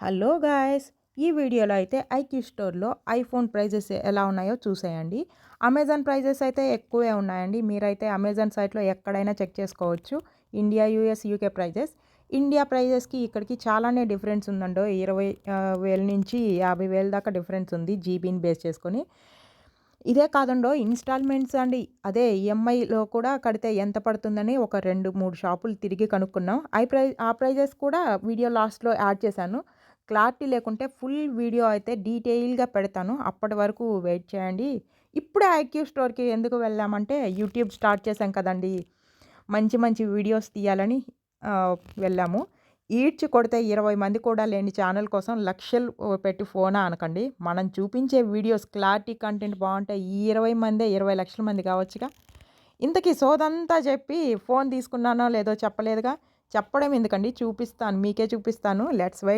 Hello guys! ఈ వీడియోలో అయితే ఐక్యూ స్టోర్‌లో ఐఫోన్ ప్రైజెస్ ఎలా ఉన్నాయో చూసేయండి. అమెజాన్ ప్రైజెస్ అయితే ఎక్కువే ఉన్నాయండి. మీరైతే అమెజాన్ సైట్‌లో ఎక్కడైనా చెక్ చేసుకోవచ్చు. India, US, UK prices. India ప్రైజెస్‌కి ఇక్కడికి చాలానే డిఫరెన్స్ ఉందండోయ్. 20,000 నుంచి 50,000 దాకా డిఫరెన్స్ ఉంది జీబీని బేస్ చేసుకొని. ఇదే కాదండోయ్ ఇన్‌స్టాల్‌మెంట్స్ అండి. అదే ఈఎంఐలో కూడా కడితే ఎంత పడుతుందని ఒక 2, 3 షాపులు తిరిగి కనుక్కున్నాం. ఆ ప్రైజెస్ కూడా వీడియో లాస్ట్‌లో యాడ్ చేశాను. క్లారిటీ లేకుంటే ఫుల్ వీడియో అయితే డీటెయిల్‌గా పెడతాను. అప్పటి వరకు వెయిట్ చేయండి. ఇప్పుడే ఐక్యూ స్టోర్‌కి ఎందుకు వెళ్ళామంటే యూట్యూబ్ స్టార్ట్ చేశాం కదండీ! మంచి మంచి వీడియోస్ తీయాలని వెళ్ళాము. ఈడ్చి కొడితే 20 మంది కూడా లేని ఛానల్ కోసం లక్షలు పెట్టి ఫోనా అనకండి. మనం చూపించే వీడియోస్ క్లారిటీ, కంటెంట్ బావుంటే ఈ 20 మందే 20,00,000 మంది కావచ్చుగా. ఇంతకీ సోదంతా చెప్పి ఫోన్ తీసుకున్నానో లేదో చెప్పలేదుగా. చెప్పడం ఎందుకండి చూపిస్తాను. మీకే చూపిస్తాను. Let's wait.